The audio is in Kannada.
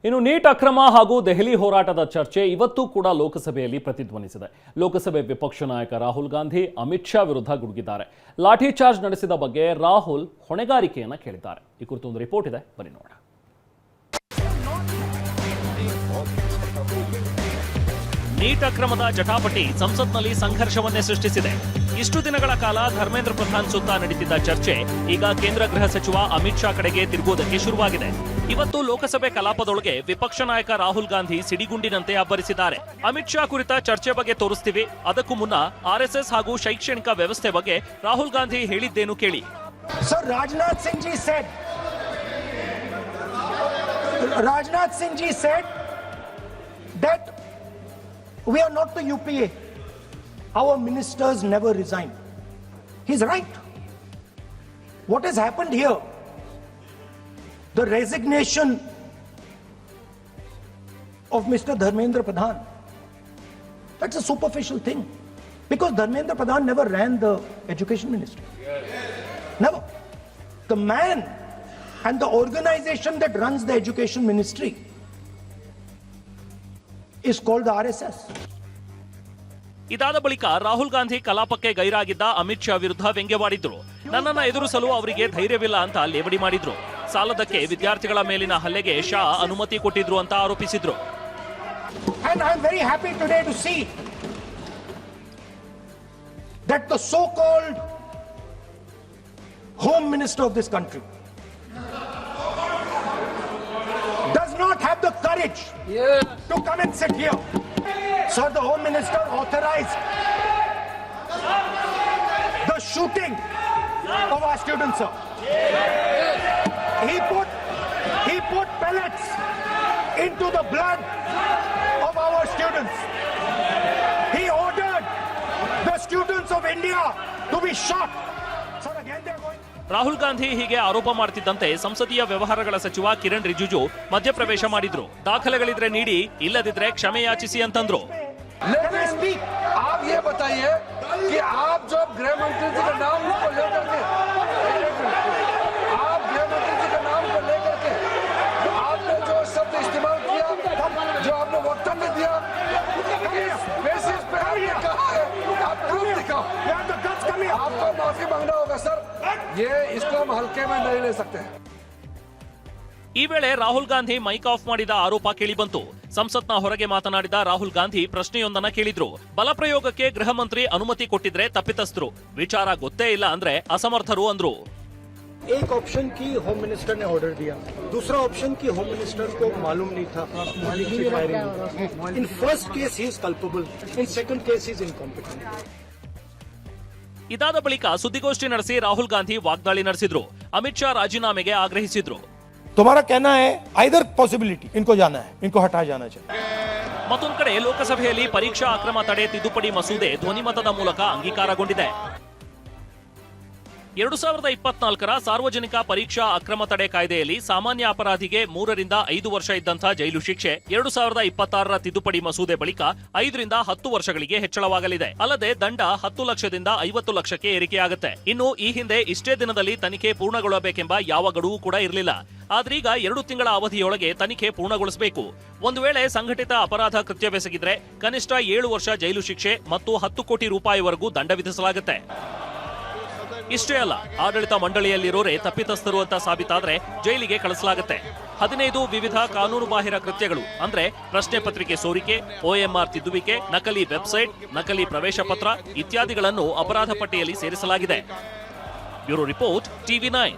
ಇನ್ನು ನೀಟ್ ಅಕ್ರಮ ಹಾಗೂ ದೆಹಲಿ ಹೋರಾಟದ ಚರ್ಚೆ ಇವತ್ತು ಕೂಡ ಲೋಕಸಭೆಯಲ್ಲಿ ಪ್ರತಿಧ್ವನಿಸಿದೆ. ಲೋಕಸಭೆ ವಿಪಕ್ಷ ನಾಯಕ ರಾಹುಲ್ ಗಾಂಧಿ ಅಮಿತ್ ಶಾ ವಿರುದ್ಧ ಗುಡುಗಿದ್ದಾರೆ. ಲಾಠಿ ಚಾರ್ಜ್ ನಡೆಸಿದ ಬಗ್ಗೆ ರಾಹುಲ್ ಹೊಣೆಗಾರಿಕೆಯನ್ನ ಕೇಳಿದ್ದಾರೆ. ಈ ಕುರಿತು ಒಂದು ರಿಪೋರ್ಟ್ ಇದೆ, ಬನ್ನಿ ನೋಡೋಣ. ನೀಟ್ ಅಕ್ರಮದ ಜಟಾಪಟಿ ಸಂಸತ್ನಲ್ಲಿ ಸಂಘರ್ಷವನ್ನೇ ಸೃಷ್ಟಿಸಿದೆ. ಇಷ್ಟು ದಿನಗಳ ಕಾಲ ಧರ್ಮೇಂದ್ರ ಪ್ರಧಾನ್ ಸುತ್ತ ನಡೀತಿದ್ದ ಚರ್ಚೆ ಈಗ ಕೇಂದ್ರ ಗೃಹ ಸಚಿವ ಅಮಿತ್ ಶಾ ಕಡೆಗೆ ತಿರುಗುವುದಕ್ಕೆ ಶುರುವಾಗಿದೆ. ಇವತ್ತು ಲೋಕಸಭೆ ಕಲಾಪದೊಳಗೆ ವಿಪಕ್ಷ ನಾಯಕ ರಾಹುಲ್ ಗಾಂಧಿ ಸಿಡಿಗುಂಡಿನಂತೆ ಅಬ್ಬರಿಸಿದ್ದಾರೆ. ಅಮಿತ್ ಶಾ ಕುರಿತ ಚರ್ಚೆ ಬಗ್ಗೆ ತೋರಿಸ್ತೀವಿ, ಅದಕ್ಕೂ ಮುನ್ನ ಆರ್ಎಸ್ಎಸ್ ಹಾಗೂ ಶೈಕ್ಷಣಿಕ ವ್ಯವಸ್ಥೆ ಬಗ್ಗೆ ರಾಹುಲ್ ಗಾಂಧಿ ಹೇಳಿದ್ದೇನು ಕೇಳಿ. Rajnath Singh ji said that we are not the UPA. Our ministers never resign. He's right. What has happened here? The resignation of Mr. Dharmendra Pradhan. That's a superficial thing. Because Dharmendra Pradhan never ran the education ministry. Never. The man and the organization that runs the education ministry is called the RSS. ಇದಾದ ಬಳಿಕ ರಾಹುಲ್ ಗಾಂಧಿ ಕಲಾಪಕ್ಕೆ ಗೈರಾಗಿದ್ದ ಅಮಿತ್ ಶಾ ವಿರುದ್ಧ ವ್ಯಂಗ್ಯವಾಡಿದ್ರು. ನನ್ನನ್ನು ಎದುರಿಸಲು ಅವರಿಗೆ ಧೈರ್ಯವಿಲ್ಲ ಅಂತ ಲೇವಡಿ ಮಾಡಿದ್ರು. ಸಾಲದಕ್ಕೆ ವಿದ್ಯಾರ್ಥಿಗಳ ಮೇಲಿನ ಹಲ್ಲೆಗೆ ಶಾ ಅನುಮತಿ ಕೊಟ್ಟಿದ್ರು ಅಂತ ಆರೋಪಿಸಿದ್ರು. And I am very happy today to see that the so-called home minister of this country does not have the courage to come and sit here. Sir, the home minister authorized the shooting of our students, sir. He put pellets into the blood of our students. He ordered the students of India to be shot. Sir, again they are going. Rahul Gandhi ಹೀಗೆ ಆರೋಪ ಮಾಡ್ತಿದ್ದಂತೆ ಸಂಸದೀಯ ವ್ಯವಹಾರಗಳ ಸಚಿವ ಕಿರಣ್ ರಿಜಿಜು ಮಧ್ಯಪ್ರವೇಶ ಮಾಡಿದ್ರು. ದಾಖಲೆಗಳಿದ್ರೆ ನೀಡಿ, ಇಲ್ಲದಿದ್ರೆ ಕ್ಷಮೆ ಯಾಚಿಸಿ ಅಂತಂದ್ರು. आप ये बताइए कि आप जो गृह मंत्री जी का नाम को लेकर के आप गृह मंत्री जी का नाम को लेकर के आपने जो शब्द इस्तेमाल किया, जो आपने वक्तव्य दिया, इस बेसिस पे आपने कहा है, आप प्रूफ दिखाओ. आपको माफी मांगना होगा सर. ये इसको हम हल्के में नहीं ले सकते हैं. ಈ ವೇಳೆ ರಾಹುಲ್ ಗಾಂಧಿ ಮೈಕ್ ಆಫ್ ಮಾಡಿದ ಆರೋಪ ಕೇಳಿಬಂತು. ಸಂಸತ್ನ ಹೊರಗೆ ಮಾತನಾಡಿದ ರಾಹುಲ್ ಗಾಂಧಿ ಪ್ರಶ್ನೆಯೊಂದನ್ನ ಕೇಳಿದ್ರು. ಬಲಪ್ರಯೋಗಕ್ಕೆ ಗೃಹ ಮಂತ್ರಿ ಅನುಮತಿ ಕೊಟ್ಟಿದ್ರೆ ತಪ್ಪಿತಸ್ಥರು, ವಿಚಾರ ಗೊತ್ತೇ ಇಲ್ಲ ಅಂದ್ರೆ ಅಸಮರ್ಥರು ಅಂದ್ರು. एक ऑप्शन की होम मिनिस्टर ने ऑर्डर दिया, दूसरा ऑप्शन की होम मिनिस्टर को मालूम नहीं था. In first case he is culpable, in second case he is incompetent. ಇದಾದ ಬಳಿಕ ಸುದ್ದಿಗೋಷ್ಠಿ ನಡೆಸಿ ರಾಹುಲ್ ಗಾಂಧಿ ವಾಗ್ದಾಳಿ ನಡೆಸಿದ್ರು. ಅಮಿತ್ ಶಾ ರಾಜೀನಾಮೆಗೆ ಆಗ್ರಹಿಸಿದ್ರು. तुम्हारा कहना है आइदर पॉसिबिलिटी, इनको जाना है, इनको हटाया जाना चाहिए. ಮತ್ತೊಂದು ಕಡೆ ಲೋಕಸಭೆಯಲ್ಲಿ ಪರೀಕ್ಷಾ ಅಕ್ರಮ ತಡೆ ತಿದ್ದುಪಡಿ ಮಸೂದೆ ಧ್ವನಿಮತದ ಮೂಲಕ ಅಂಗೀಕಾರಗೊಂಡಿದೆ. 2024ರ ಸಾರ್ವಜನಿಕ ಪರೀಕ್ಷಾ ಅಕ್ರಮ ತಡೆ ಕಾಯ್ದೆಯಲ್ಲಿ ಸಾಮಾನ್ಯ ಅಪರಾಧಿಗೆ 3 ರಿಂದ 5 ವರ್ಷ ಇದ್ದಂಥ ಜೈಲು ಶಿಕ್ಷೆ 2026ರ ತಿದ್ದುಪಡಿ ಮಸೂದೆ ಬಳಿಕ 5 ರಿಂದ 10 ವರ್ಷಗಳಿಗೆ ಹೆಚ್ಚಳವಾಗಲಿದೆ. ಅಲ್ಲದೆ ದಂಡ 10 ಲಕ್ಷದಿಂದ 50 ಲಕ್ಷಕ್ಕೆ ಏರಿಕೆಯಾಗುತ್ತೆ. ಇನ್ನು ಈ ಹಿಂದೆ ಇಷ್ಟೇ ದಿನದಲ್ಲಿ ತನಿಖೆ ಪೂರ್ಣಗೊಳ್ಳಬೇಕೆಂಬ ಯಾವ ಗಡುವು ಕೂಡ ಇರಲಿಲ್ಲ. ಆದ್ರೀಗ 2 ತಿಂಗಳ ಅವಧಿಯೊಳಗೆ ತನಿಖೆ ಪೂರ್ಣಗೊಳಿಸಬೇಕು. ಒಂದು ವೇಳೆ ಸಂಘಟಿತ ಅಪರಾಧ ಕೃತ್ಯವೆಸಗಿದ್ರೆ ಕನಿಷ್ಠ 7 ವರ್ಷ ಜೈಲು ಶಿಕ್ಷೆ ಮತ್ತು 10 ಕೋಟಿ ರೂಪಾಯಿವರೆಗೂ ದಂಡ ವಿಧಿಸಲಾಗುತ್ತೆ. ಇಷ್ಟೇ ಅಲ್ಲ, ಆಡಳಿತ ಮಂಡಳಿಯಲ್ಲಿರೋರೇ ತಪ್ಪಿತಸ್ಥರು ಅಂತ ಸಾಬೀತಾದ್ರೆ ಜೈಲಿಗೆ ಕಳಿಸಲಾಗುತ್ತೆ. 15 ವಿವಿಧ ಕಾನೂನು ಬಾಹಿರ ಕೃತ್ಯಗಳು ಅಂದ್ರೆ ಪ್ರಶ್ನೆ ಪತ್ರಿಕೆ ಸೋರಿಕೆ, OMR ತಿದ್ದುವಿಕೆ, ನಕಲಿ ವೆಬ್ಸೈಟ್, ನಕಲಿ ಪ್ರವೇಶ ಪತ್ರ ಇತ್ಯಾದಿಗಳನ್ನು ಅಪರಾಧ ಪಟ್ಟಿಯಲ್ಲಿ ಸೇರಿಸಲಾಗಿದೆ. Bureau report, TV9.